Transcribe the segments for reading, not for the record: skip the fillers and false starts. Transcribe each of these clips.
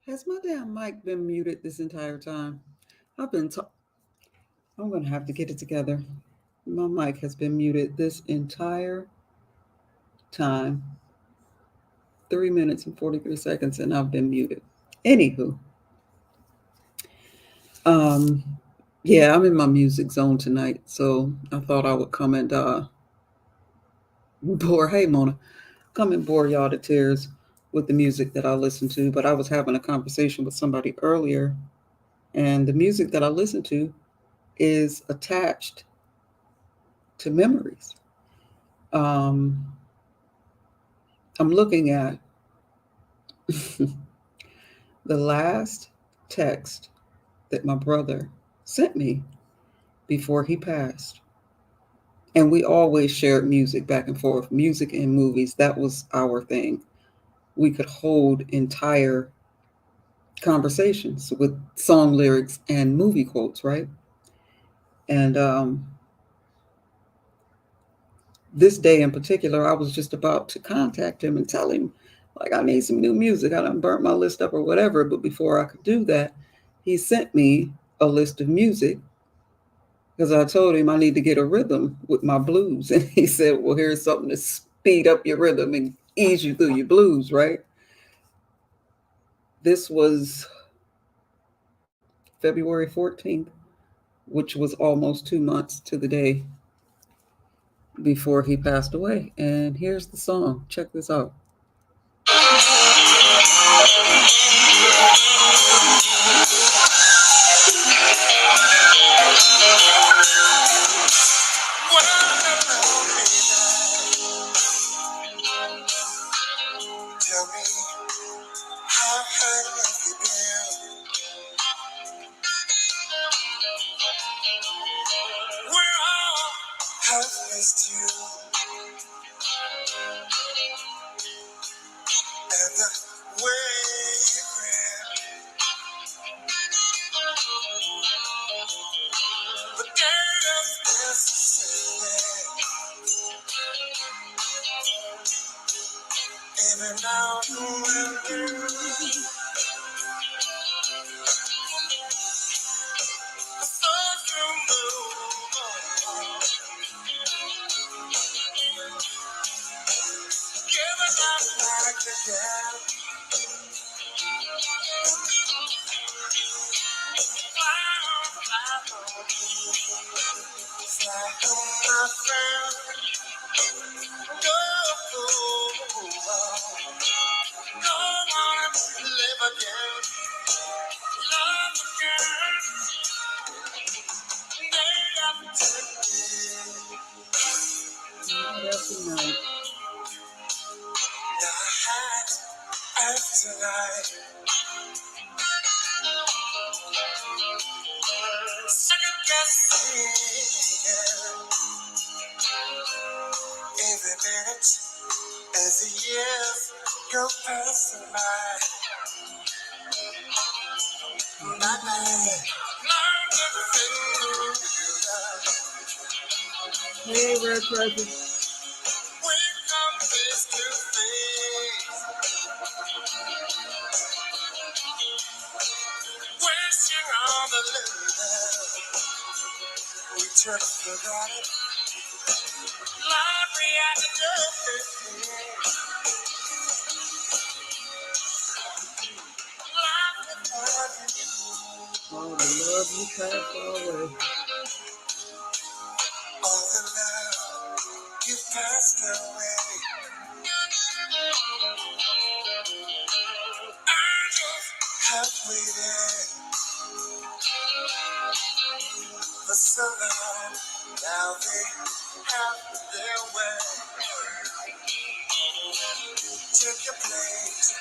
Has my damn mic been muted this entire time? I've been ta- I'm going to have to get it together. My mic has been muted this entire time. 3 minutes and 43 seconds, and I've been muted. Anywho, um, yeah, I'm in my music zone tonight, so I thought I would come and bore. Hey, Mona, come and bore y'all to tears with the music that I listen to. But I was having a conversation with somebody earlier, and the music that I listen to is attached to memories. Um, I'm looking at the last text that my brother sent me before he passed. And we always shared music back and forth, music and movies. That was our thing. We could hold entire conversations with song lyrics and movie quotes, right? And this day in particular, I was just about to contact him and tell him, like, I need some new music. I done burnt my list up or whatever. But before I could do that, he sent me a list of music because I told him I need to get a rhythm with my blues. And he said, well, here's something to speed up your rhythm and ease you through your blues, right? This was February 14th, which was almost 2 months to the day before he passed away. And here's the song. Check this out. Tell me, how high have you been? Where all have missed you, and the way you grin. But there's this even now and then. The sun you move on, give it up back again. Fly home, my friend. Go, go on and live again. Love again. Day after night. Night after night. Second guessing every minute as the years go passing by. My man, learn to feel. Hey, Red Present. We come face to face, wishing on the love we took for granted. Life reacted, life without you. All the love you passed away. All the love you passed away. Angels have waited for so long. Now they have their way. Take your place.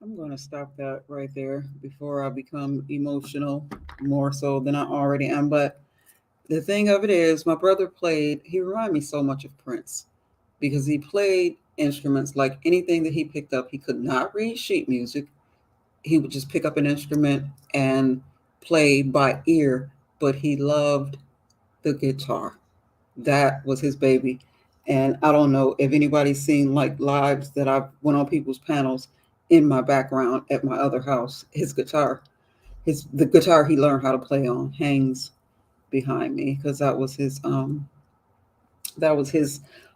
I'm going to stop that right there before I become emotional more so than I already am. But the thing of it is, my brother played, he reminded me so much of Prince because he played instruments like anything that he picked up. He could not read sheet music. He would just pick up an instrument and play by ear but he loved the guitar. That was his baby. And I don't know if anybody's seen like lives that I've went on people's panels in my background at my other house. His guitar, the guitar he learned how to play on hangs behind me because that was his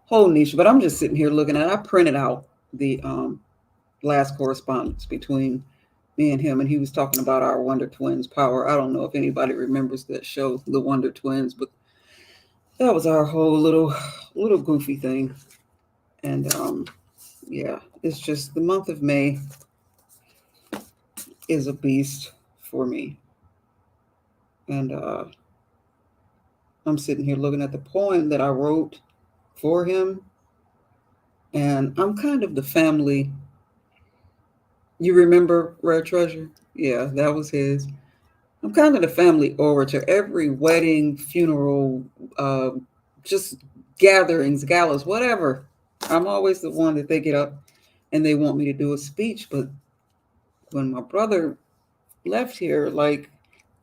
whole niche. But I'm just sitting here looking at it. I printed out the last correspondence between me and him, and he was talking about our Wonder Twins power. I don't know if anybody remembers that show, The Wonder Twins, but that was our whole little goofy thing. And yeah, it's just the month of May is a beast for me. And I'm sitting here looking at the poem that I wrote for him, and I'm kind of the family. You remember Rare Treasure? Yeah, that was his. I'm kind of the family orator. Every wedding, funeral, uh, just gatherings, galas, whatever. I'm always the one that they get up and they want me to do a speech. But when my brother left here, like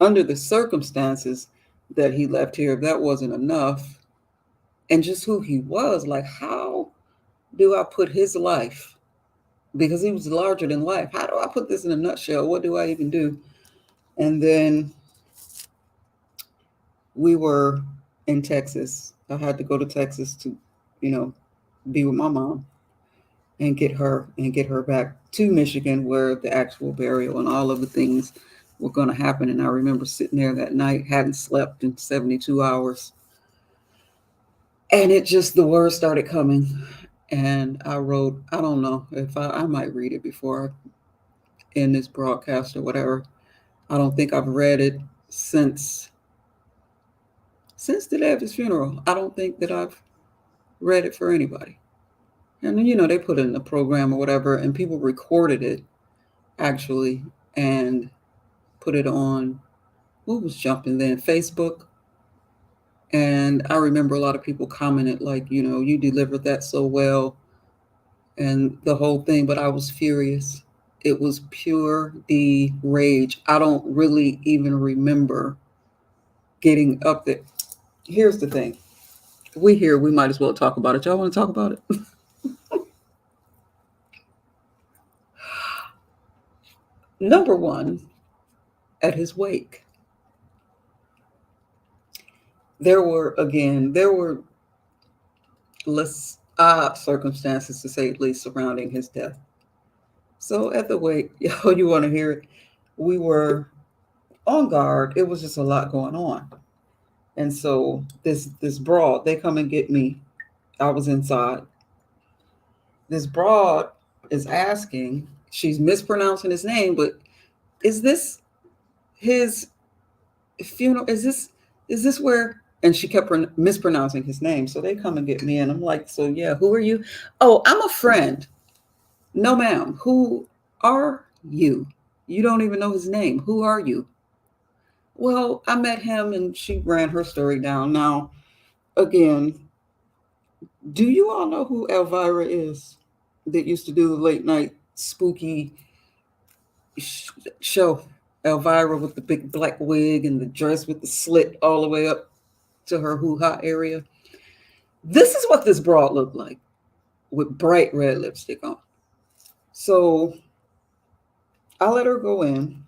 under the circumstances that he left here, if that wasn't enough, and just who he was, like, how do I put his life? Because he was larger than life. How do I put this in a nutshell? What do I even do? And then we were in Texas. I had to go to Texas to, you know, be with my mom and get her back to Michigan where the actual burial and all of the things were going to happen. And I remember sitting there that night, hadn't slept in 72 hours. And it just, the words started coming. And I wrote, I don't know if I might read it before I end this broadcast or whatever. I don't think I've read it since the day of his funeral. I don't think that I've read it for anybody. And you know, they put it in the program or whatever, and people recorded it actually and put it on, what was jumping then? Facebook. And I remember a lot of people commented, like, you know, you delivered that so well and the whole thing, but I was furious. It was pure the rage. I don't really even remember getting up there. Here's the thing. We might as well talk about it. Y'all want to talk about it? Number one, at his wake, there were less odd circumstances, to say at least, surrounding his death. So at the wake, yo, you want to hear it? We were on guard. It was just a lot going on. And so this broad, they come and get me. I was inside. This broad is asking, she's mispronouncing his name, but is this his funeral? Is this where? And she kept mispronouncing his name. So they come and get me, and I'm like, so yeah, who are you? Oh, I'm a friend. No, ma'am. Who are you? You don't even know his name. Who are you? Well, I met him, and she ran her story down. Now, again, do you all know who Elvira is? That used to do the late night spooky show. Elvira with the big black wig and the dress with the slit all the way up to her hoo-ha area. This is what this broad looked like with bright red lipstick on. So I let her go in.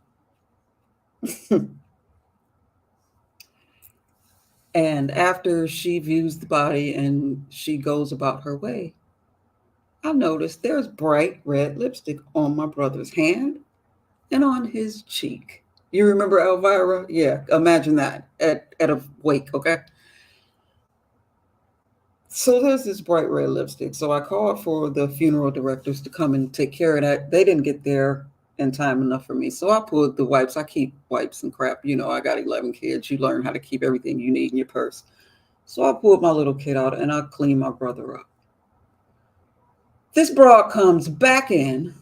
And after she views the body and she goes about her way, I noticed there's bright red lipstick on my brother's hand and on his cheek. You remember Elvira? Yeah, imagine that at a wake, okay? So there's this bright red lipstick. So I called for the funeral directors to come and take care of that. They didn't get there in time enough for me. So I pulled the wipes. I keep wipes and crap. You know, I got 11 kids. You learn how to keep everything you need in your purse. So I pulled my little kid out and I cleaned my brother up. This broad comes back in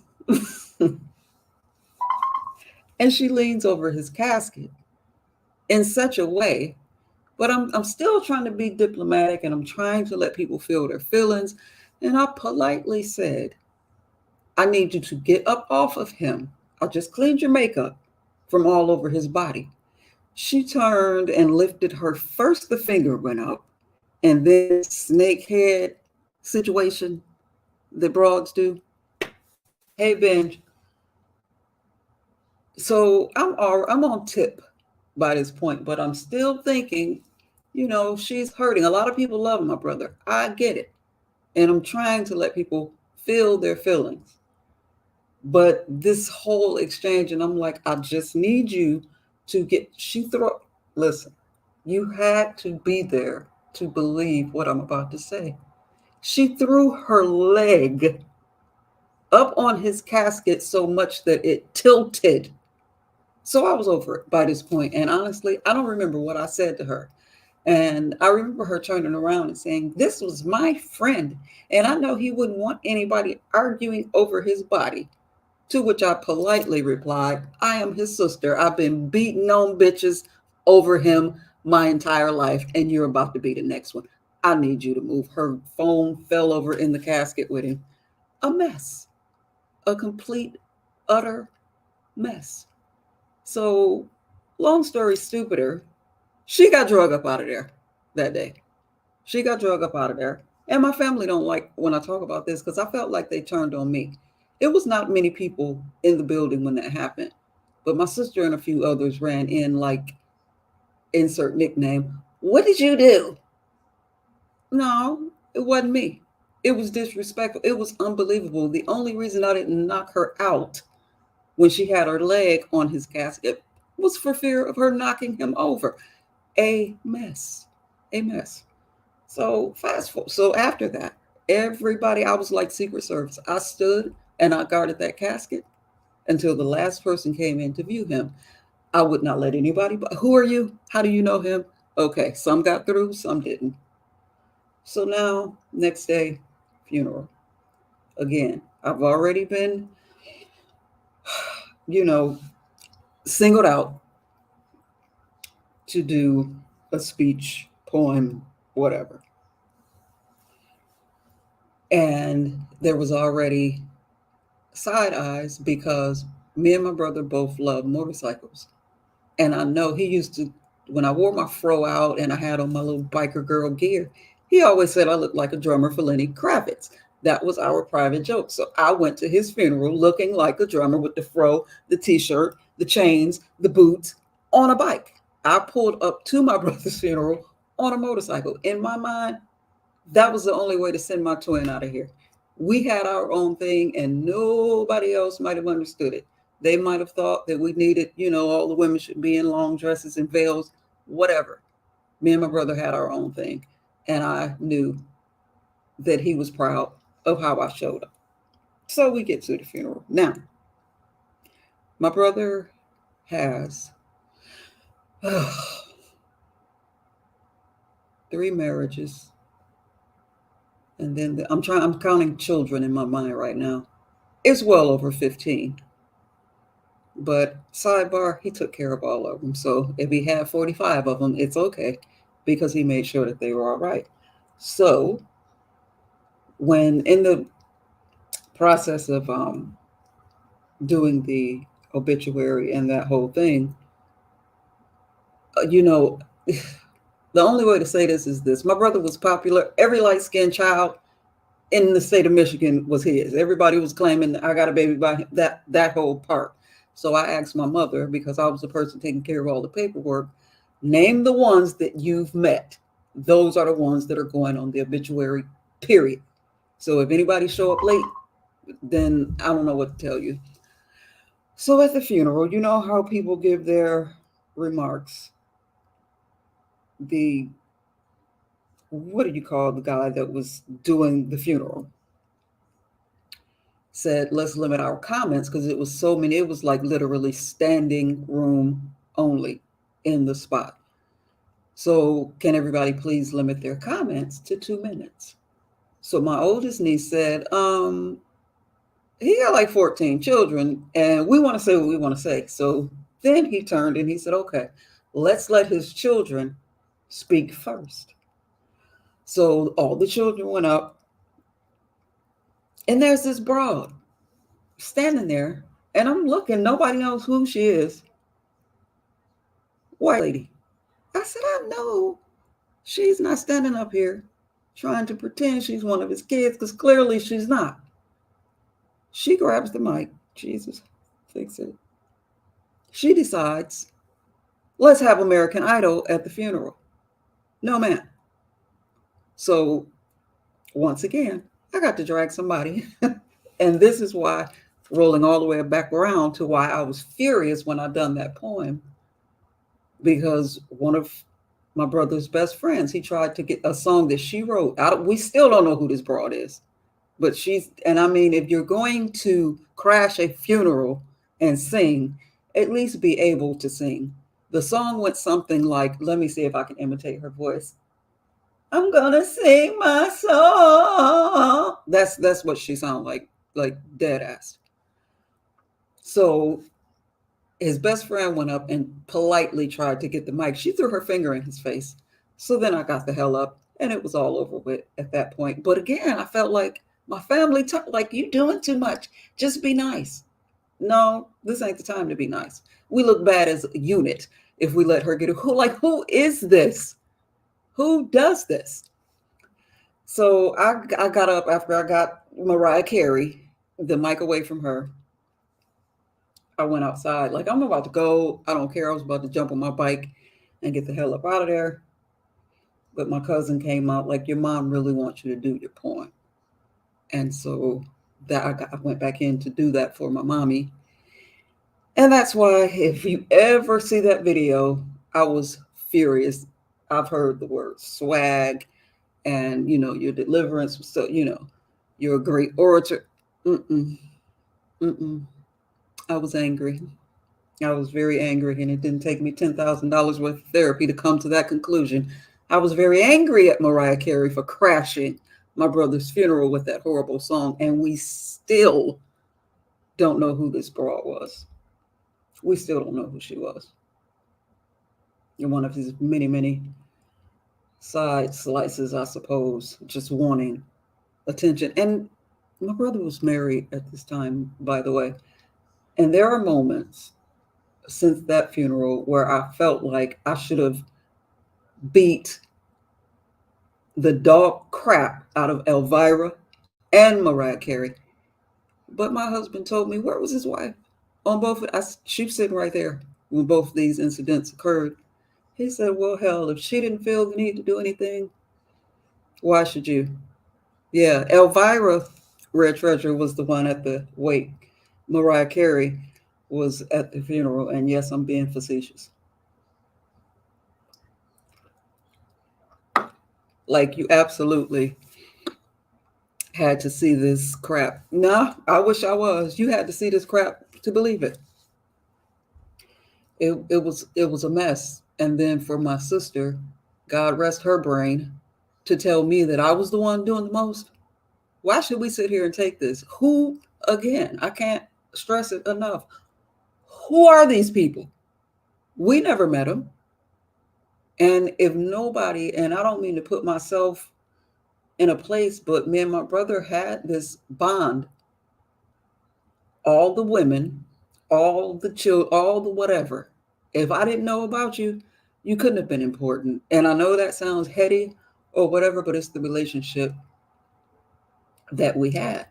and she leans over his casket in such a way, but I'm still trying to be diplomatic and I'm trying to let people feel their feelings. And I politely said, I need you to get up off of him. I just cleaned your makeup from all over his body. She turned and lifted her first, the finger went up, and then snake head situation that broads do. Hey, Benj. So I'm on tip by this point, but I'm still thinking, she's hurting. A lot of people love my brother. I get it. And I'm trying to let people feel their feelings. But this whole exchange, and I'm like, I just need you to listen, you had to be there to believe what I'm about to say. She threw her leg up on his casket so much that it tilted. So I was over it by this point. And honestly, I don't remember what I said to her. And I remember her turning around and saying, "This was my friend. And I know he wouldn't want anybody arguing over his body." To which I politely replied, "I am his sister. I've been beating on bitches over him my entire life, and you're about to be the next one. I need you to move." Her phone fell over in the casket with him. A mess. A complete, utter mess. So, long story stupider, she got drug up out of there that day. She got drug up out of there. And my family don't like when I talk about this because I felt like they turned on me. It was not many people in the building when that happened. But my sister and a few others ran in like insert nickname. "What did you do?" No, it wasn't me. It was disrespectful. It was unbelievable. The only reason I didn't knock her out when she had her leg on his casket was for fear of her knocking him over. A mess. A mess. So fast forward. So after that, everybody, I was like Secret Service. I stood and I guarded that casket until the last person came in to view him. I would not let anybody, but who are you? How do you know him? Okay, some got through, some didn't. So now, next day, funeral. Again, I've already been, you know, singled out to do a speech, poem, whatever. And there was already side eyes because me and my brother both love motorcycles. And I know he used to, when I wore my fro out and I had on my little biker girl gear, he always said I looked like a drummer for Lenny Kravitz. That was our private joke. So I went to his funeral looking like a drummer with the fro, the t-shirt, the chains, the boots on a bike. I pulled up to my brother's funeral on a motorcycle. In my mind, that was the only way to send my twin out of here. We had our own thing and nobody else might have understood it. They might have thought that we needed, all the women should be in long dresses and veils, whatever. Me and my brother had our own thing. And I knew that he was proud of how I showed up. So we get to the funeral. Now, my brother has 3 marriages. And then I'm counting children in my mind right now. It's well over 15. But sidebar, he took care of all of them. So if he had 45 of them, it's okay because he made sure that they were all right. So when in the process of doing the obituary and that whole thing, uh, you know, the only way to say this is this. My brother was popular. Every light-skinned child in the state of Michigan was his. Everybody was claiming I got a baby by him, that whole part. So I asked my mother, because I was the person taking care of all the paperwork, name the ones that you've met. Those are the ones that are going on the obituary, period. So if anybody show up late, then I don't know what to tell you. So at the funeral, you know how people give their remarks. The what do you call the guy that was doing the funeral? Said, let's limit our comments because it was so many. It was like literally standing room only in the spot. So can everybody please limit their comments to 2 minutes? So my oldest niece said, he got like 14 children and we want to say what we want to say. So then he turned and he said, okay, let's let his children speak first. So all the children went up and there's this broad standing there and I'm looking, nobody knows who she is. white lady. I said, I know she's not standing up here trying to pretend she's one of his kids because clearly she's not. She grabs the mic. Jesus, fix it. She decides, let's have American Idol at the funeral. No, man. So once again, I got to drag somebody. And this is why, rolling all the way back around to why I was furious when I done that poem, because one of my brother's best friends, he tried to get a song that she wrote. We still don't know who this broad is, but and I mean, if you're going to crash a funeral and sing, at least be able to sing. The song went something like, let me see if I can imitate her voice. I'm gonna sing my song. That's what she sounded like dead ass. So his best friend went up and politely tried to get the mic. She threw her finger in his face. So then I got the hell up and it was all over with at that point. But again, I felt like my family like, you doing too much. Just be nice. No, this ain't the time to be nice. We look bad as a unit if we let her get who is this? Who does this? So I got up after I got Mariah Carey, the mic away from her. I went outside. Like, I'm about to go. I don't care. I was about to jump on my bike and get the hell up out of there. But my cousin came out like, your mom really wants you to do your poem. And so I went back in to do that for my mommy. And that's why if you ever see that video, I was furious. I've heard the word swag and, your deliverance. So, you're a great orator. Mm-mm, mm-mm. I was angry. I was very angry, and it didn't take me $10,000 worth of therapy to come to that conclusion. I was very angry at Mariah Carey for crashing my brother's funeral with that horrible song, and we still don't know who this broad was. We still don't know who she was. In one of his many, many side slices, I suppose, just wanting attention. And my brother was married at this time, by the way. And there are moments since that funeral where I felt like I should have beat the dog crap out of Elvira and Mariah Carey. But my husband told me, where was his wife? On both, she was sitting right there when both these incidents occurred. He said, well, hell, if she didn't feel the need to do anything, why should you? Yeah, Elvira, Rare Treasure, was the one at the wake. Mariah Carey was at the funeral. And yes, I'm being facetious. Like, you absolutely had to see this crap. No, I wish I was. You had to see this crap to believe it. It was a mess. And then for my sister, God rest her brain, to tell me that I was the one doing the most. Why should we sit here and take this? Who, again, I can't stress it enough. Who are these people? We never met them. And if nobody, and I don't mean to put myself in a place, but me and my brother had this bond. All the women, all the children, all the whatever. If I didn't know about you, you couldn't have been important. And I know that sounds heady or whatever, but it's the relationship that we had,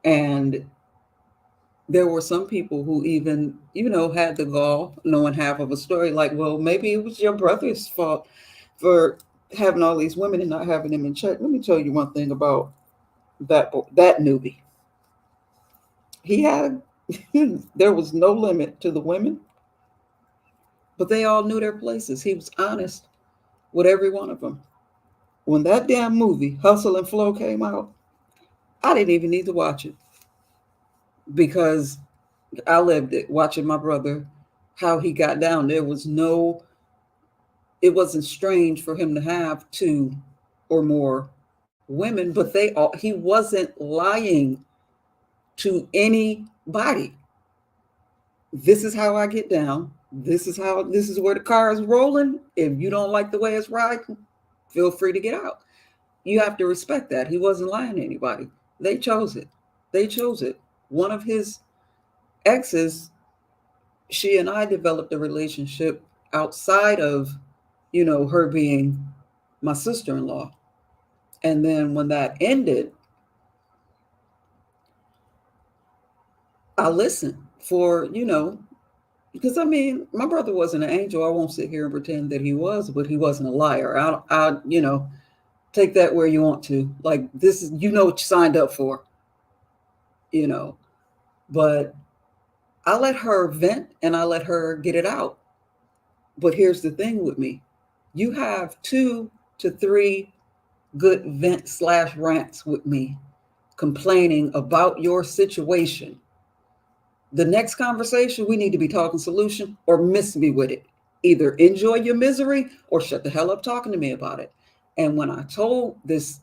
and there were some people who even, had the gall, knowing half of a story, like, well, maybe it was your brother's fault for having all these women and not having them in check. Let me tell you one thing about that newbie. He had, there was no limit to the women, but they all knew their places. He was honest with every one of them. When that damn movie, Hustle and Flow, came out, I didn't even need to watch it because I lived it, watching my brother, how he got down. It wasn't strange for him to have two or more women, but he wasn't lying to anybody. This is how I get down. This is where the car is rolling. If you don't like the way it's riding, feel free to get out. You have to respect that. He wasn't lying to anybody. They chose it. One of his exes She and I developed a relationship outside of, her being my sister-in-law. And then when that ended, I listened for, because I mean, my brother wasn't an angel. I won't sit here and pretend that he was, but he wasn't a liar. Take that where you want to. Like, this is, what you signed up for, you know. But I let her vent and I let her get it out. But here's the thing with me: you have 2 to 3 good vent/rants with me, complaining about your situation. The next conversation, we need to be talking solution or miss me with it. Either enjoy your misery or shut the hell up talking to me about it. And when I told this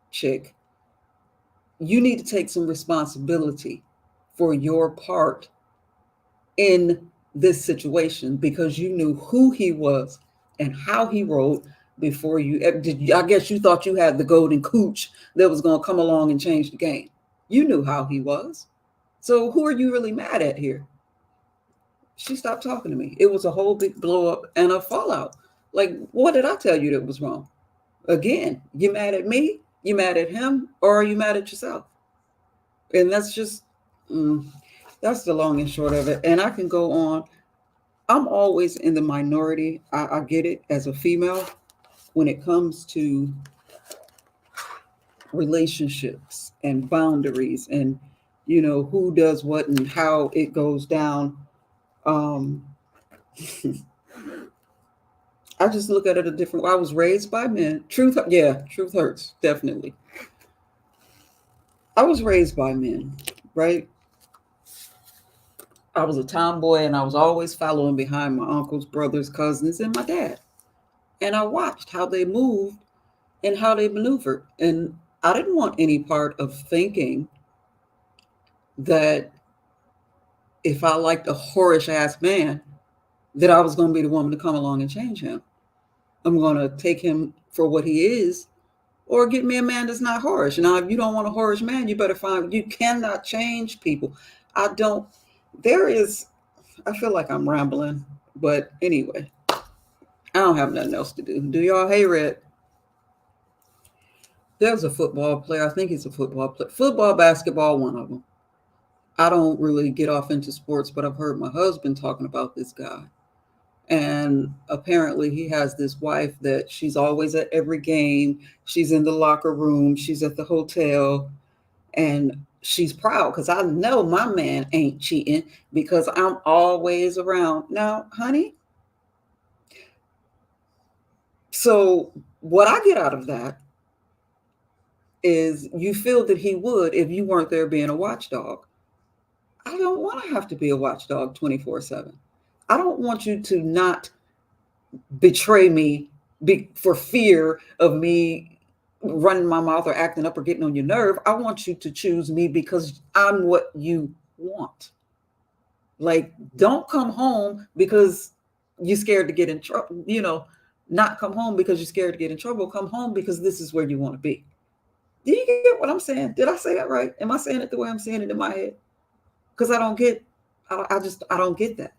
chick, you need to take some responsibility for your part in this situation because you knew who he was and how he wrote before you. I guess you thought you had the golden cooch that was going to come along and change the game. You knew how he was. So who are you really mad at here? She stopped talking to me. It was a whole big blow up and a fallout. Like, what did I tell you that was wrong? Again, you mad at me? You mad at him? Or are you mad at yourself? And that's just, that's the long and short of it. And I can go on. I'm always in the minority. I get it as a female when it comes to relationships and boundaries and, who does what and how it goes down. Um, I just look at it a different way. I was raised by men. Truth, yeah, truth hurts, definitely. I was raised by men, right? I was a tomboy and I was always following behind my uncles, brothers, cousins, and my dad. And I watched how they moved and how they maneuvered. And I didn't want any part of thinking that if I liked a whorish ass man, that I was going to be the woman to come along and change him. I'm going to take him for what he is or get me a man that's not whorish. Now, if you don't want a whorish man, you better you cannot change people. I don't, there is, I feel like I'm rambling, but anyway, I don't have nothing else to do. Do y'all? Hey, Red. There's a football player. I think he's a football player. Football, basketball, one of them. I don't really get off into sports, but I've heard my husband talking about this guy. And apparently, he has this wife that she's always at every game. She's in the locker room, she's at the hotel, and she's proud because I know my man ain't cheating because I'm always around. Now, honey, so what I get out of that is you feel that he would if you weren't there being a watchdog. I don't want to have to be a watchdog 24/7. I don't want you to not betray me for fear of me running my mouth or acting up or getting on your nerve. I want you to choose me because I'm what you want. Like, don't come home because you're scared to get in trouble, not come home because you're scared to get in trouble. Come home because this is where you want to be. Do you get what I'm saying? Did I say that right? Am I saying it the way I'm saying it in my head? Because I don't get that.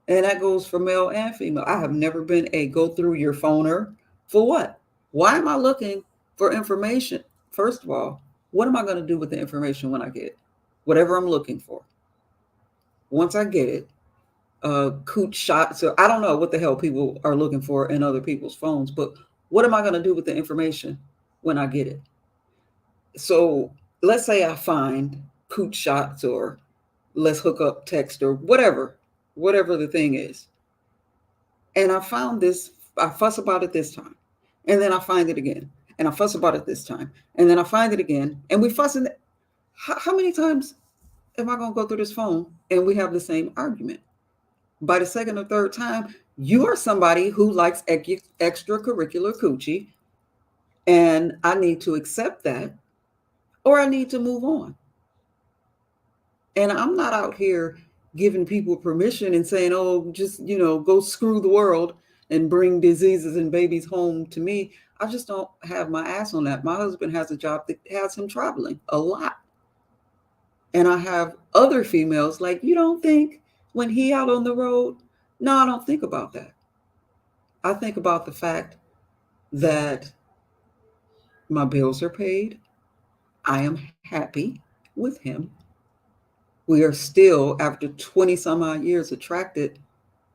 And that goes for male and female. I have never been a go through your phoner for what? Why am I looking for information? First of all, what am I going to do with the information when I get it? Whatever I'm looking for. Once I get it, cooch shot. So I don't know what the hell people are looking for in other people's phones, but what am I going to do with the information when I get it? So let's say I find cooch shots or let's hook up text or whatever the thing is. And I found this, I fuss about it this time. And then I find it again. And I fuss about it this time. And then I find it again. And we fuss in how many times am I going to go through this phone and we have the same argument? By the second or third time, you are somebody who likes extracurricular coochie. And I need to accept that or I need to move on. And I'm not out here giving people permission and saying, oh, just, go screw the world and bring diseases and babies home to me. I just don't have my ass on that. My husband has a job that has him traveling a lot. And I have other females like, you don't think When he out on the road, no, I don't think about that. I think about the fact that my bills are paid. I am happy with him. We are still, after 20 some odd years, attracted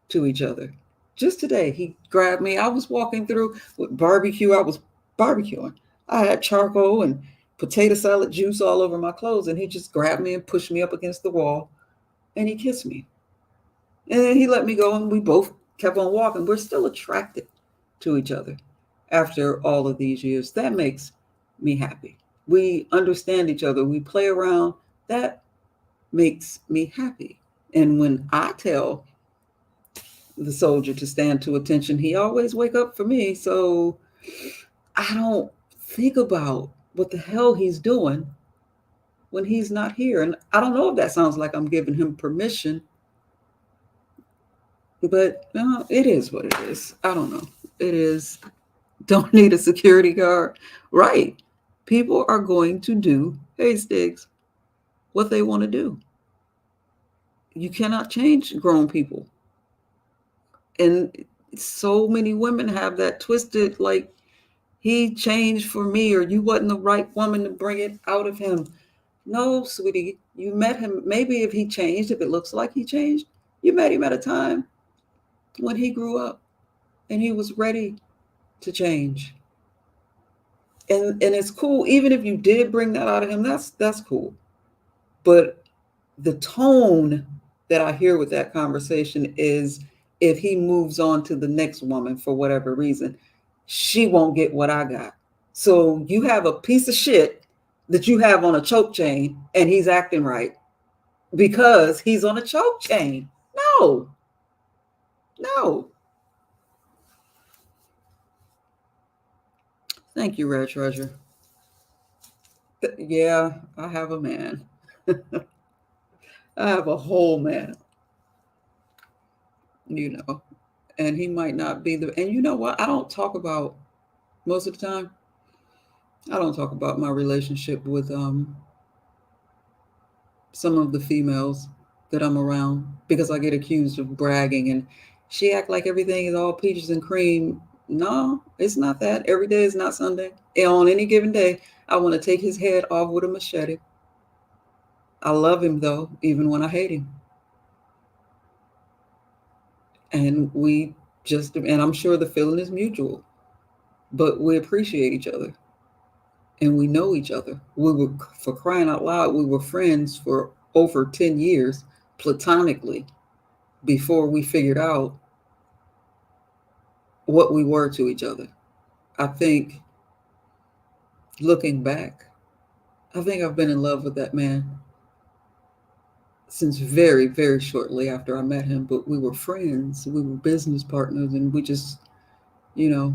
to each other. Just today, he grabbed me. I was walking through with barbecue. I was barbecuing. I had charcoal and potato salad juice all over my clothes, and he just grabbed me and pushed me up against the wall, and he kissed me. And then he let me go, and we both kept on walking. We're still attracted to each other after all of these years. That makes me happy. We understand each other. We play around. That makes me happy. And when I tell the soldier to stand to attention, he always wake up for me. So I don't think about what the hell he's doing when he's not here. And I don't know if that sounds like I'm giving him permission, but no, it is what it is. I don't know. It is. Don't need a security guard. Right. People are going to do, hey, Stiggs, what they want to do. You cannot change grown people. And so many women have that twisted, like, he changed for me, or you wasn't the right woman to bring it out of him. No, sweetie, you met him. Maybe if he changed, if it looks like he changed, you met him at a time when he grew up and he was ready to change. And it's cool, even if you did bring that out of him, that's cool. But the tone that I hear with that conversation is, if he moves on to the next woman for whatever reason, she won't get what I got. So you have a piece of shit that you have on a choke chain and he's acting right because he's on a choke chain. No, no. Thank you, Red Treasure. Yeah, I have a man. I have a whole man, you know, and he might not be the. And you know what? I don't talk about, most of the time, I don't talk about my relationship with some of the females that I'm around because I get accused of bragging, and she act like everything is all peaches and cream. No, it's not that. Every day is not Sunday. And on any given day, I want to take his head off with a machete. I love him though, even when I hate him. And we just, and I'm sure the feeling is mutual, but we appreciate each other and we know each other. We were, for crying out loud, we were friends for over 10 years platonically before we figured out what we were to each other. I think, looking back, I think I've been in love with that man since very, very shortly after I met him. But we were friends, we were business partners, and we just, you know,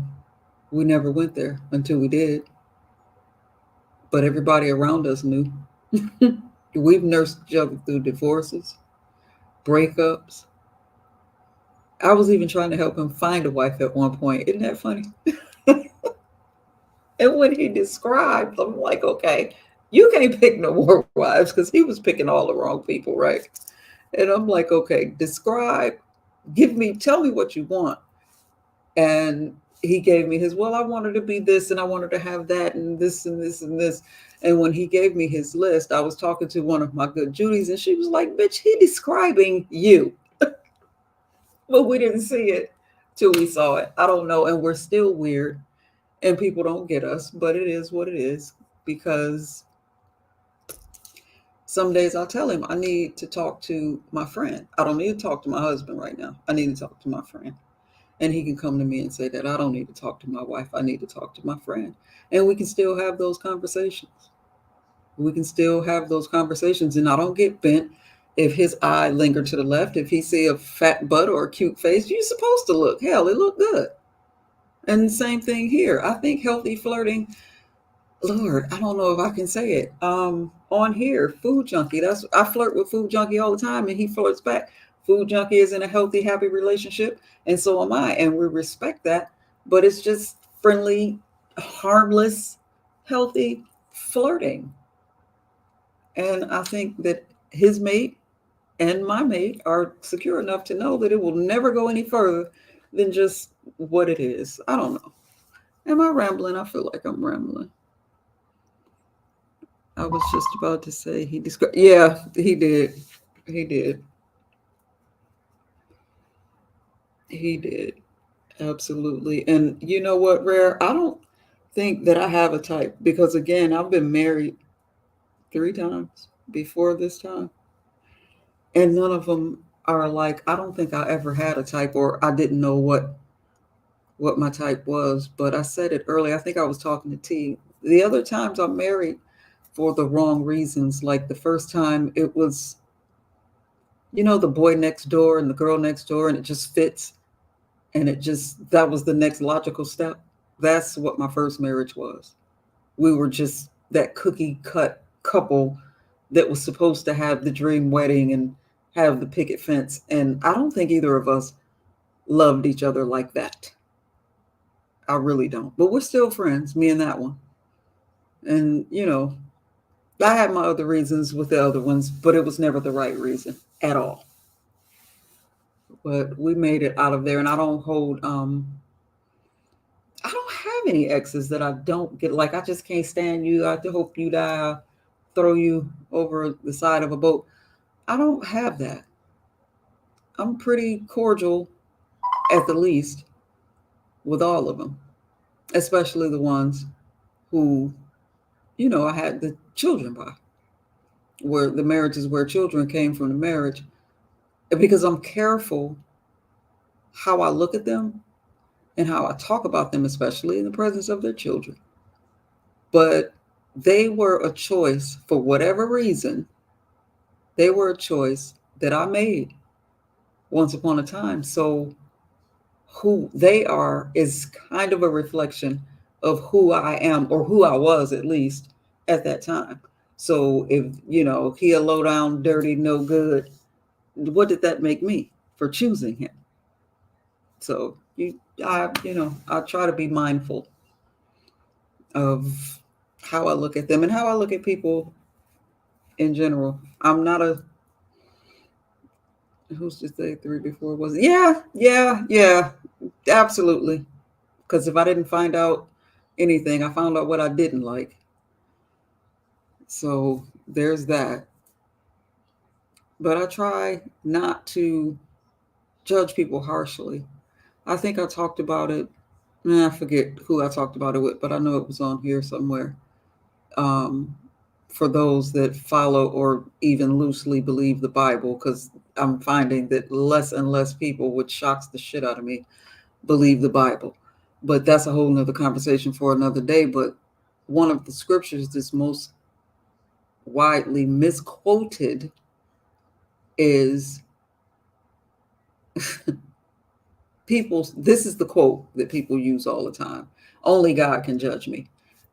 we never went there until we did. But everybody around us knew. We've nursed each other through divorces, breakups. I was even trying to help him find a wife at one point. Isn't that funny? And when he described, I'm like, okay, you can't pick no more wives because he was picking all the wrong people, right? And I'm like, okay, describe, tell me what you want. And he gave me his, well, I wanted to be this and I wanted to have that and this and this and this. And when he gave me his list, I was talking to one of my good Judies and she was like, bitch, he describing you. But we didn't see it till we saw it. I don't know. And we're still weird and people don't get us, but it is what it is because some days I'll tell him I need to talk to my friend. I don't need to talk to my husband right now. I need to talk to my friend. And he can come to me and say that I don't need to talk to my wife. I need to talk to my friend. And we can still have those conversations. We can still have those conversations. And I don't get bent if his eye lingered to the left. If he see a fat butt or a cute face, you're supposed to look. Hell, it looked good. And the same thing here. I think healthy flirting, Lord, I don't know if I can say it. On here, food junkie. That's, I flirt with food junkie all the time, and he flirts back. Food junkie is in a healthy, happy relationship, and so am I, and we respect that. But it's just friendly, harmless, healthy flirting. And I think that his mate and my mate are secure enough to know that it will never go any further than just what it is. I don't know. Am I rambling? I feel like I'm rambling. I was just about to say he described. Yeah, he did. He did. He did. Absolutely. And you know what, Rare? I don't think that I have a type because, again, I've been married 3 times before this time, and none of them are like, I don't think I ever had a type, or I didn't know what my type was. But I said it earlier. I think I was talking to T. The other times I'm married for the wrong reasons. Like the first time it was, the boy next door and the girl next door, and it just fits. And that was the next logical step. That's what my first marriage was. We were just that cookie cut couple that was supposed to have the dream wedding and have the picket fence. And I don't think either of us loved each other like that. I really don't. But we're still friends, me and that one. And, I had my other reasons with the other ones, but it was never the right reason at all. But we made it out of there, and I don't have any exes that I don't get. Like, I just can't stand you. I hope you die. I'll throw you over the side of a boat. I don't have that. I'm pretty cordial, at the least, with all of them, especially the ones who, I had the children by, where the marriages where children came from the marriage, because I'm careful how I look at them and how I talk about them, especially in the presence of their children. But they were a choice for whatever reason. They were a choice that I made once upon a time. So who they are is kind of a reflection of who I am, or who I was at least at that time. So if, he a low down, dirty, no good, what did that make me for choosing him? So I try to be mindful of how I look at them and how I look at people in general. I'm not a who's to say three before was yeah, absolutely. Because if I didn't find out anything, I found out what I didn't like. So there's that. But I try not to judge people harshly. I think I talked about it. I forget who I talked about it with, but I know it was on here somewhere. Um, for those that follow or even loosely believe the Bible, because I'm finding that less and less people, which shocks the shit out of me, believe the Bible. But that's a whole nother conversation for another day. But one of the scriptures that's most widely misquoted is this is the quote that people use all the time: only God can judge me.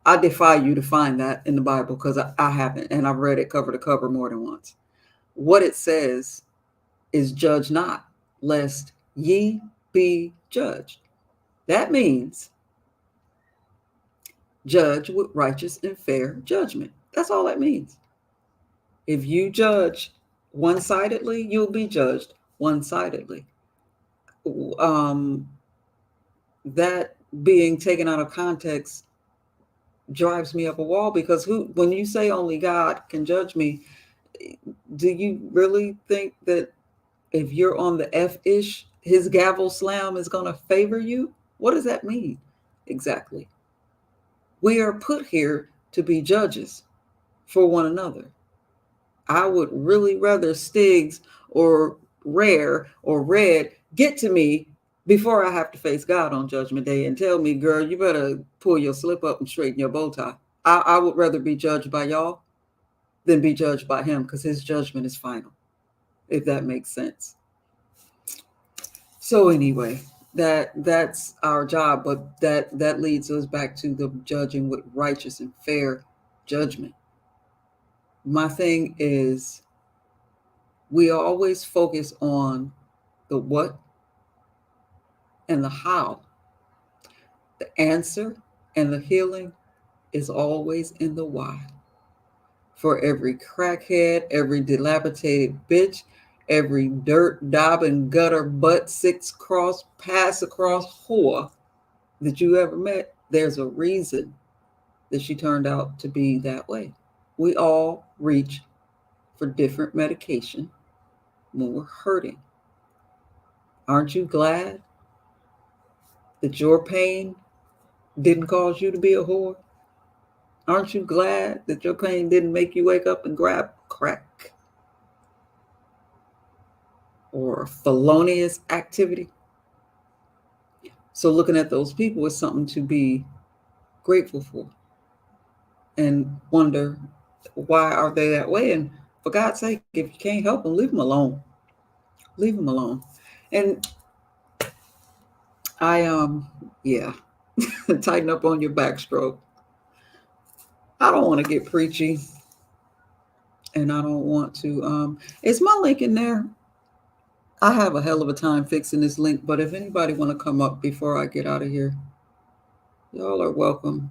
I defy you to find that in the Bible, because I haven't, and I've read it cover to cover more than once. What it says is, judge not, lest ye be judged. That means judge with righteous and fair judgment. That's all that means. If you judge one-sidedly, you'll be judged one-sidedly. Um, that being taken out of context drives me up a wall, because when you say only God can judge me, do you really think that if you're on the F-ish, his gavel slam is going to favor you? What does that mean exactly? We are put here to be judges for one another. I would really rather Stiggs or Rare or Red get to me before I have to face God on Judgment Day and tell me, girl, you better pull your slip up and straighten your bow tie. I would rather be judged by y'all than be judged by him, because his judgment is final, if that makes sense. So anyway, that's our job, but that leads us back to the judging with righteous and fair judgment. My thing is, we always focus on the what and the how. The answer and the healing is always in the why. For every crackhead, every dilapidated bitch, every dirt, daubing, gutter, butt, six cross, pass across whore that you ever met, there's a reason that she turned out to be that way. We all reach for different medication when we're hurting. Aren't you glad that your pain didn't cause you to be a whore? Aren't you glad that your pain didn't make you wake up and grab crack or felonious activity? So looking at those people is something to be grateful for and wonder, why are they that way? And for God's sake, if you can't help them, leave them alone. Leave them alone. And I yeah, tighten up on your backstroke. I don't want to get preachy, and I don't want to. Is my link in there? I have a hell of a time fixing this link, but if anybody want to come up before I get out of here, y'all are welcome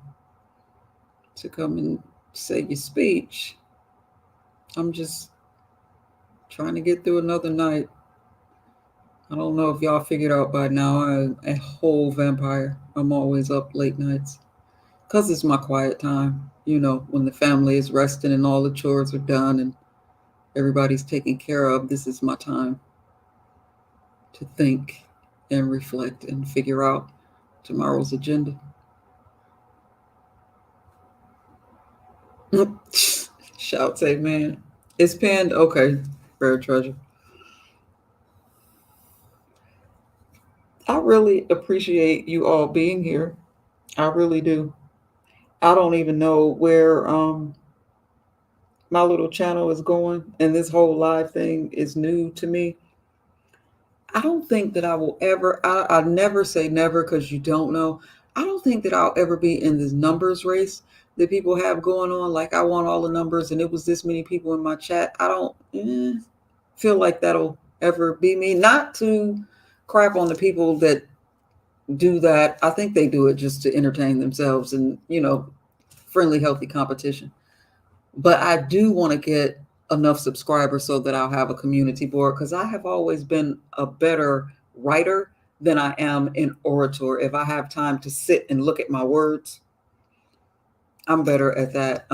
to come and say your speech. I'm just trying to get through another night. I don't know if y'all figured out by now, I'm a whole vampire. I'm always up late nights because it's my quiet time. You know, when the family is resting and all the chores are done and everybody's taken care of, this is my time to think and reflect and figure out tomorrow's agenda. Shouts, amen. It's pinned. Okay, rare treasure. I really appreciate you all being here. I really do. I don't even know where my little channel is going, and this whole live thing is new to me. I don't think that I will ever, I never say never because you don't know. I don't think that I'll ever be in this numbers race that people have going on. Like, I want all the numbers and it was this many people in my chat. I don't feel like that'll ever be me. Not to crap on the people that do that. I think they do it just to entertain themselves and, friendly, healthy competition. But I do want to get enough subscribers so that I'll have a community board, because I have always been a better writer than I am an orator. If I have time to sit and look at my words, I'm better at that.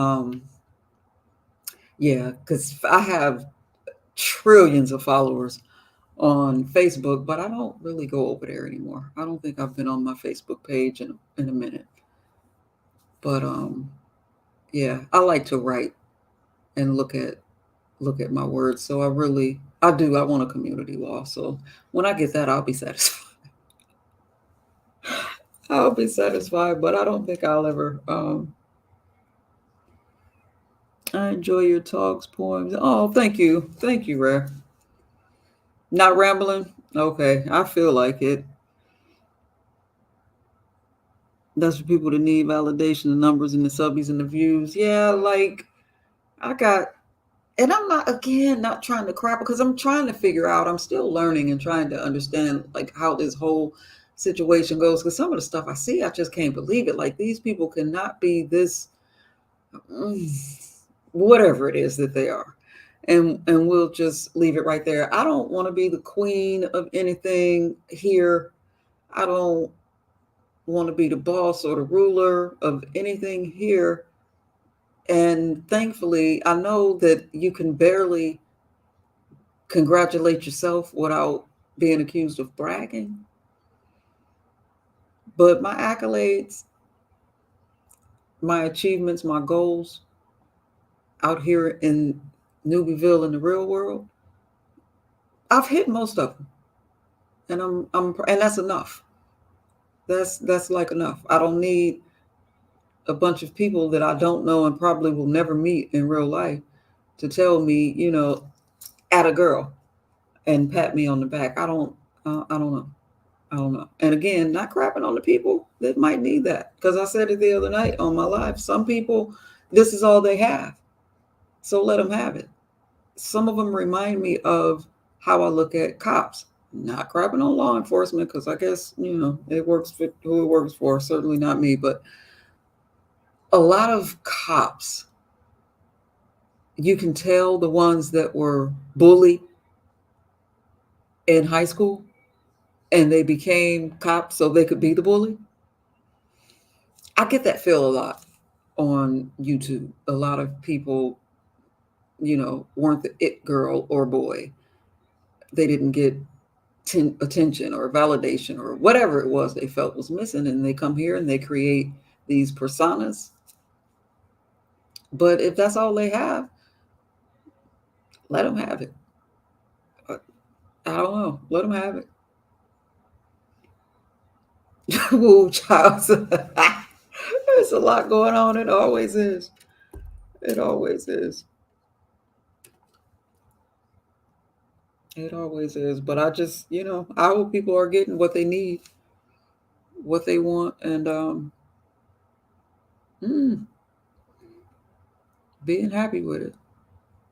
Yeah, because I have trillions of followers on Facebook, but I don't really go over there anymore. I don't think I've been on my Facebook page in a minute. But yeah, I like to write and look at my words. So I do. I want a community law. So when I get that, I'll be satisfied. I'll be satisfied, but I don't think I'll ever. I enjoy your talks, poems. Oh, thank you, Rare. Not rambling. Okay, I feel like it. That's for people that need validation, the numbers and the subbies and the views. Yeah, like I got, and I'm not, again, not trying to crap, because I'm trying to figure out, I'm still learning and trying to understand like how this whole situation goes, because some of the stuff I see, I just can't believe it. Like, these people cannot be this whatever it is that they are, and we'll just leave it right there. I don't want to be the queen of anything here. I don't want to be the boss or the ruler of anything here. And thankfully, I know that you can barely congratulate yourself without being accused of bragging. But my accolades, my achievements, my goals out here in Newbieville in the real world, I've hit most of them, and and that's enough. That's like enough. I don't need a bunch of people that I don't know and probably will never meet in real life to tell me, at a girl and pat me on the back. I don't know. I don't know. And again, not crapping on the people that might need that. Because I said it the other night on my live. Some people, this is all they have. So let them have it. Some of them remind me of how I look at cops. Not crapping on law enforcement, because I guess, it works for who it works for. Certainly not me. But a lot of cops, you can tell the ones that were bullied in high school and they became cops so they could be the bully. I get that feel a lot on YouTube. A lot of people, weren't the it girl or boy. They didn't get attention or validation or whatever it was they felt was missing. And they come here and they create these personas. But if that's all they have, let them have it. I don't know. Let them have it. Ooh, child. There's a lot going on. It always is. It always is. It always is. But I just, I hope people are getting what they need, what they want, and mm, being happy with it.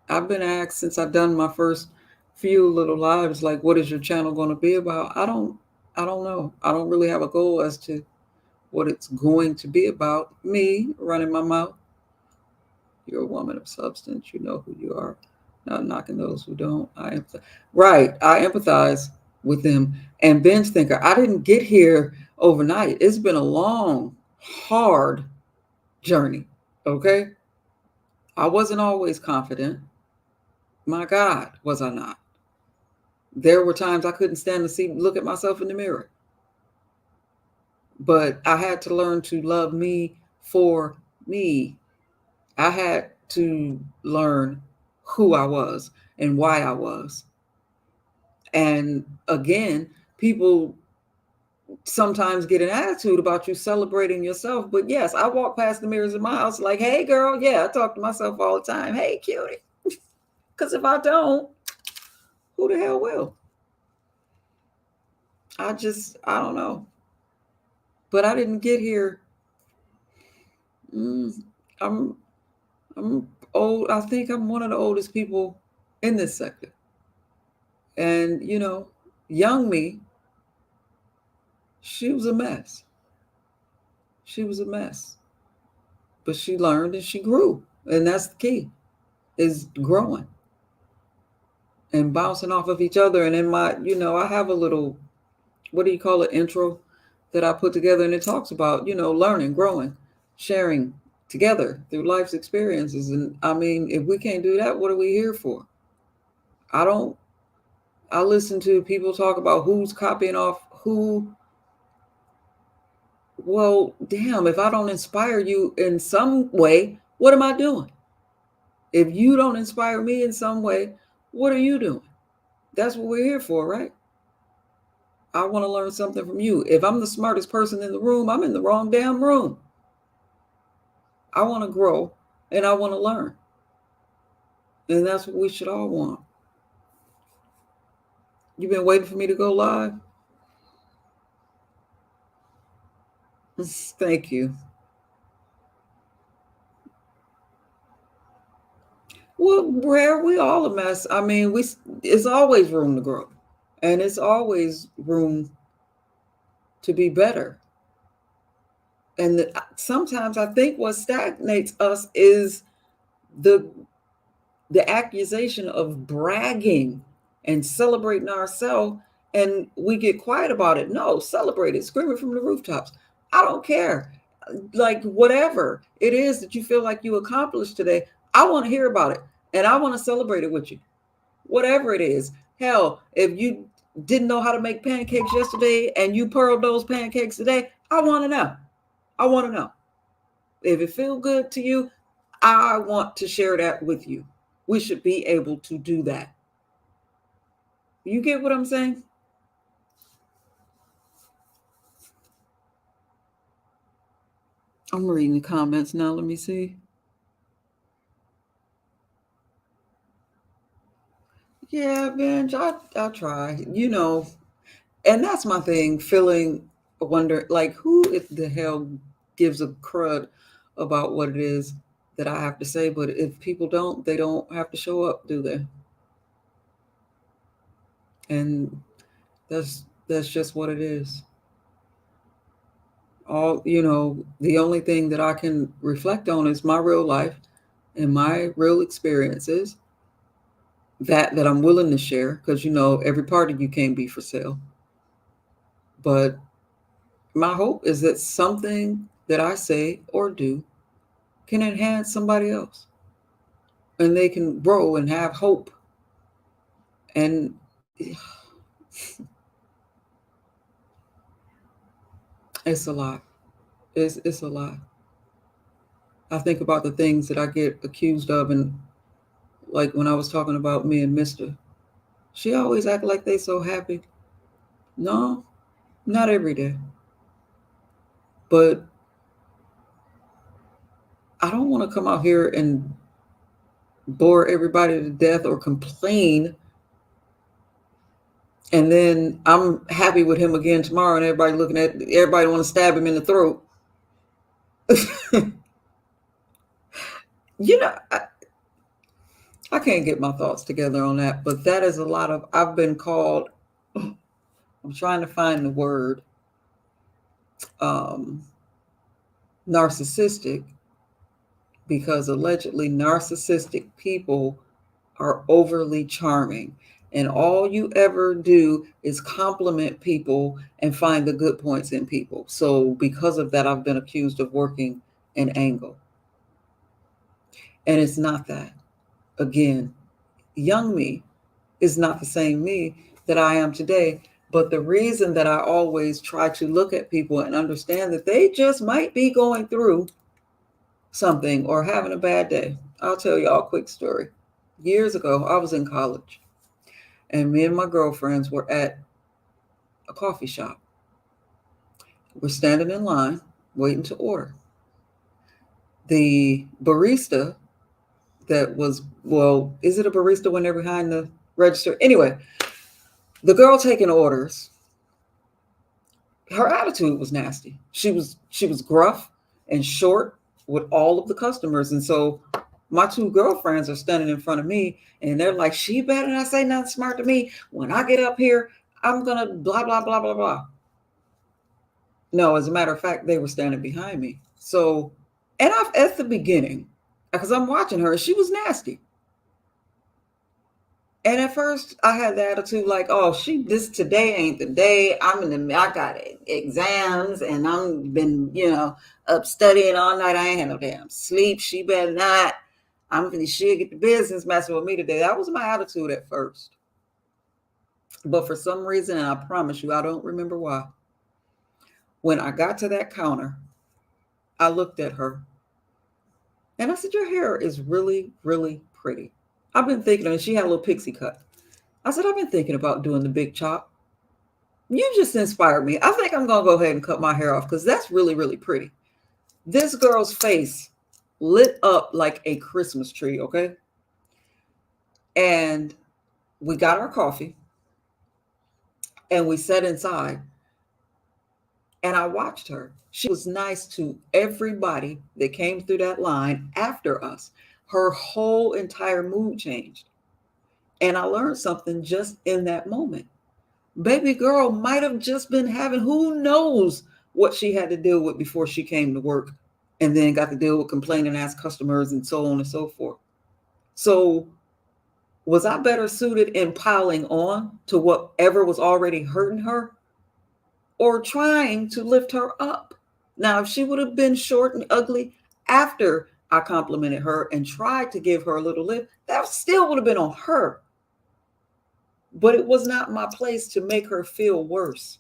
I've been asked since I've done my first few little lives, like, what is your channel going to be about? I don't know. I don't really have a goal as to what it's going to be about. Me running my mouth. You're a woman of substance. You know who you are. Not knocking those who don't. Right. I empathize with them. And binge thinker. I didn't get here overnight. It's been a long, hard journey. Okay. I wasn't always confident. My God, was I not? There were times I couldn't stand to look at myself in the mirror. But I had to learn to love me for me. I had to learn who I was and why I was. And again, people sometimes get an attitude about you celebrating yourself. But yes, I walk past the mirrors in my house like, hey, girl, yeah, I talk to myself all the time. Hey, cutie. Because if I don't, who the hell will? I don't know. But I didn't get here. I'm I'm old. I think I'm one of the oldest people in this sector. And, young me, she was a mess. She was a mess. But she learned and she grew. And that's the key, is growing and bouncing off of each other. And in my, I have a little, what do you call it, intro that I put together. And it talks about, learning, growing, sharing together through life's experiences. And I mean, if we can't do that, what are we here for? I don't I listen to people talk about who's copying off who. Well, damn, if I don't inspire you in some way, what am I doing? If you don't inspire me in some way, what are you doing? That's what we're here for, right? I want to learn something from you. If I'm the smartest person in the room, I'm in the wrong damn room. I want to grow and I want to learn. And that's what we should all want. You've been waiting for me to go live? Thank you. Well, where we all a mess. I mean, it's always room to grow, and it's always room to be better. And sometimes I think what stagnates us is the the accusation of bragging and celebrating ourselves, and we get quiet about it. No, celebrate it, scream it from the rooftops. I don't care. Like whatever it is that you feel like you accomplished today, I want to hear about it and I want to celebrate it with you. Whatever it is. Hell, if you didn't know how to make pancakes yesterday and you pearled those pancakes today, I want to know. I want to know. If it feels good to you, I want to share that with you. We should be able to do that. You get what I'm saying? I'm reading the comments now. Let me see. Yeah, Benj, I try. And that's my thing, feeling wonder like who the hell gives a crud about what it is that I have to say. But if people don't, they don't have to show up, do they? And that's just what it is. The only thing that I can reflect on is my real life and my real experiences. that I'm willing to share, because every part of you can't be for sale. But my hope is that something that I say or do can enhance somebody else, and they can grow and have hope. And it's a lot. It's a lot. I think about the things that I get accused of, and like when I was talking about me and Mister, she always act like they so happy. No, not every day. But I don't want to come out here and bore everybody to death or complain, and then I'm happy with him again tomorrow, and everybody want to stab him in the throat. you know, I, I can't get my thoughts together on that, but that is a lot of. I've been called. I'm trying to find the word. Um, Narcissistic, because allegedly narcissistic people are overly charming. And all you ever do is compliment people and find the good points in people. So, because of that, I've been accused of working an angle. And it's not that. Again, young me is not the same me that I am today. But the reason that I always try to look at people and understand that they just might be going through something or having a bad day. I'll tell y'all a quick story. Years ago, I was in college, and me and my girlfriends were at a coffee shop. We're standing in line waiting to order. The barista that was, well, is it a barista when they're behind the register? Anyway, the girl taking orders, her attitude was nasty. She was gruff and short with all of the customers. And so my two girlfriends are standing in front of me, and they're like, she better not say nothing smart to me. When I get up here, I'm gonna blah blah blah blah blah. No, as a matter of fact, they were standing behind me. So, and I at the beginning, because I'm watching her, she was nasty. And at first, I had the attitude like, "Oh, this today ain't the day. I got exams, and I'm been, up studying all night. I ain't had no damn sleep. She better not. She'll get the business messing with me today." That was my attitude at first. But for some reason, and I promise you, I don't remember why, when I got to that counter, I looked at her and I said, "Your hair is really, really pretty. I've been thinking," and she had a little pixie cut. I said, "I've been thinking about doing the big chop. You just inspired me. I think I'm going to go ahead and cut my hair off because that's really, really pretty." This girl's face lit up like a Christmas tree, okay? And we got our coffee and we sat inside, and I watched her. She was nice to everybody that came through that line after us. Her whole entire mood changed. And I learned something just in that moment. Baby girl might have just been having, who knows what she had to deal with before she came to work, and then got to deal with complaining ass customers and so on and so forth. So, was I better suited in piling on to whatever was already hurting her, or trying to lift her up? Now, if she would have been short and ugly after I complimented her and tried to give her a little lift, that still would have been on her. But it was not my place to make her feel worse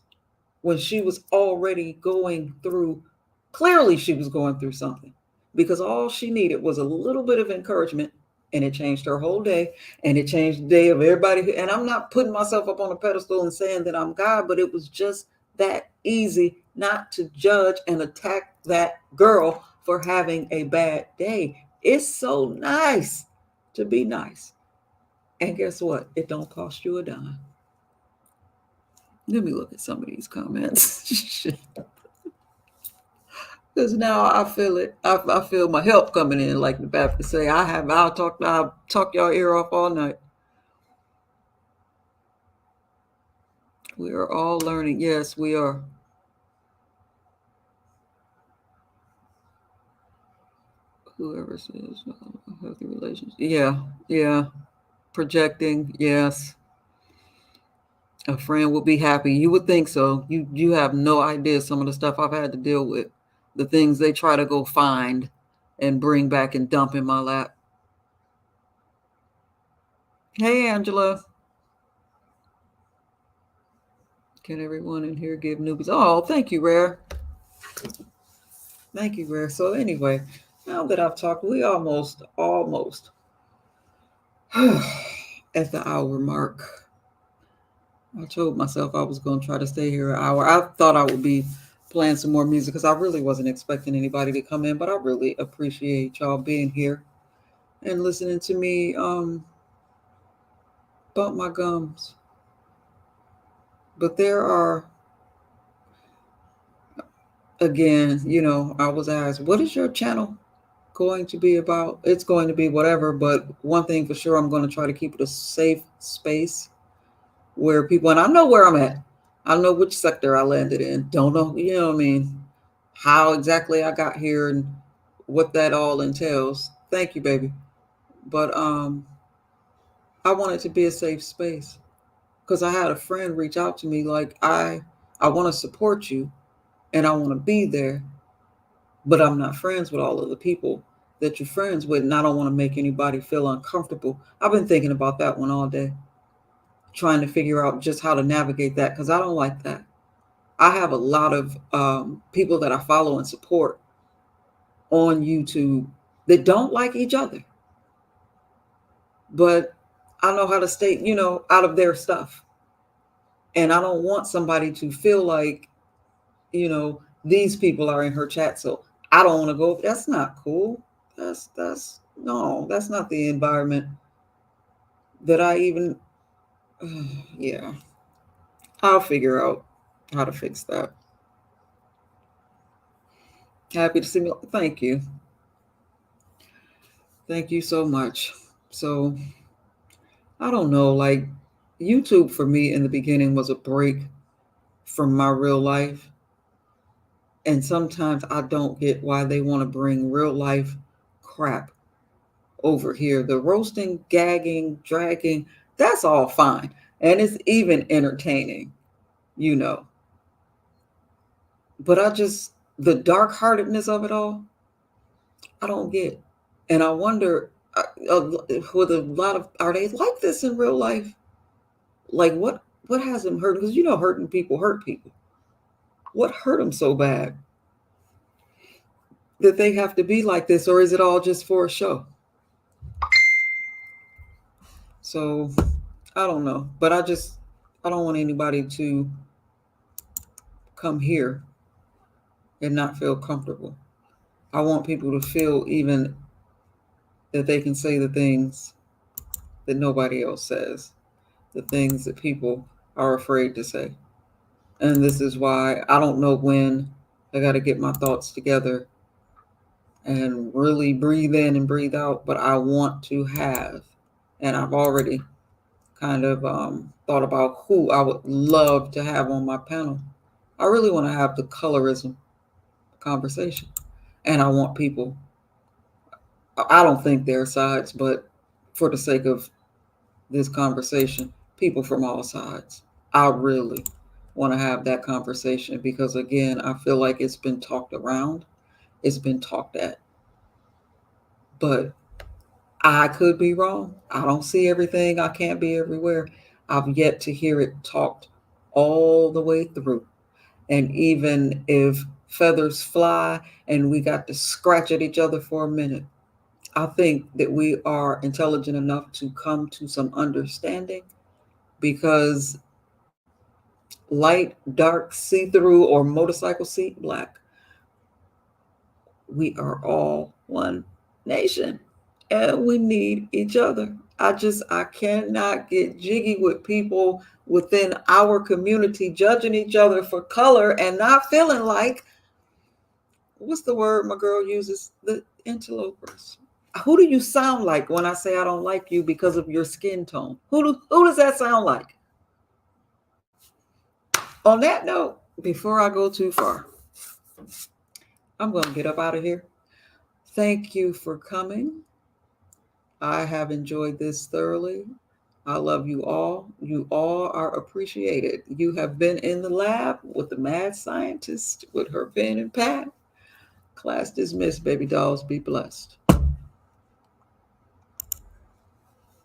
when she was already going through, clearly, she was going through something, because all she needed was a little bit of encouragement, and it changed her whole day, and it changed the day of everybody. And I'm not putting myself up on a pedestal and saying that I'm God, but it was just that easy not to judge and attack that girl for having a bad day. It's so nice to be nice. And guess what? It don't cost you a dime. Let me look at some of these comments. Because now I feel it. I feel my help coming in, like the Baptist say. I'll talk y'all ear off all night. We are all learning. Yes, we are. Whoever says healthy relations. Yeah, yeah. Projecting, yes. A friend would be happy. You would think so. You have no idea some of the stuff I've had to deal with. The things they try to go find and bring back and dump in my lap. Hey Angela. Can everyone in here give newbies? Oh, thank you, Rare. Thank you, Rare. So anyway, now that I've talked, we almost at the hour mark. I told myself I was going to try to stay here an hour. I thought I would be playing some more music because I really wasn't expecting anybody to come in, but I really appreciate y'all being here and listening to me bump my gums. But there are, again, I was asked, what is your channel going to be about? It's going to be whatever, but one thing for sure, I'm going to try to keep it a safe space where people, and I know where I'm at. I know which sector I landed in. Don't know, what I mean, how exactly I got here and what that all entails. Thank you, baby. But I want it to be a safe space because I had a friend reach out to me like I want to support you and I want to be there, but I'm not friends with all of the people that you're friends with, and I don't want to make anybody feel uncomfortable. I've been thinking about that one all day, trying to figure out just how to navigate that because I don't like that. I have a lot of people that I follow and support on YouTube that don't like each other, but I know how to stay, out of their stuff. And I don't want somebody to feel like, these people are in her chat, so I don't want to go. That's not cool. That's no, that's not the environment that I even. Yeah, I'll figure out how to fix that. Happy to see me. Thank you so much. So I don't know, like YouTube for me in the beginning was a break from my real life. And sometimes I don't get why they want to bring real life crap over here. The roasting, gagging, dragging, that's all fine. And it's even entertaining, you know. But the dark heartedness of it all, I don't get. And I wonder, with a lot of, are they like this in real life? Like what has them hurt? Because hurting people hurt people. What hurt them so bad that they have to be like this, or is it all just for a show? So I don't know, but I don't want anybody to come here and not feel comfortable. I want people to feel even that they can say the things that nobody else says, the things that people are afraid to say. And this is why I don't know when I got to get my thoughts together and really breathe in and breathe out. But I want to have, and I've already kind of thought about who I would love to have on my panel. I really want to have the colorism conversation. And I want people, I don't think there are sides, but for the sake of this conversation, people from all sides. I really want to have that conversation because, again, I feel like it's been talked around, it's been talked at, but I could be wrong. I don't see everything, I can't be everywhere. I've yet to hear it talked all the way through. And even if feathers fly and we got to scratch at each other for a minute, I think that we are intelligent enough to come to some understanding because light, dark, see through, or motorcycle seat, black, we are all one nation and we need each other. I cannot get jiggy with people within our community judging each other for color and not feeling like, what's the word my girl uses? The interlopers. Who do you sound like when I say I don't like you because of your skin tone? Who does that sound like? On that note, before I go too far, I'm going to get up out of here. Thank you for coming. I have enjoyed this thoroughly. I love you all. You all are appreciated. You have been in the lab with the mad scientist with her pen and pad. Class dismissed, baby dolls. Be blessed.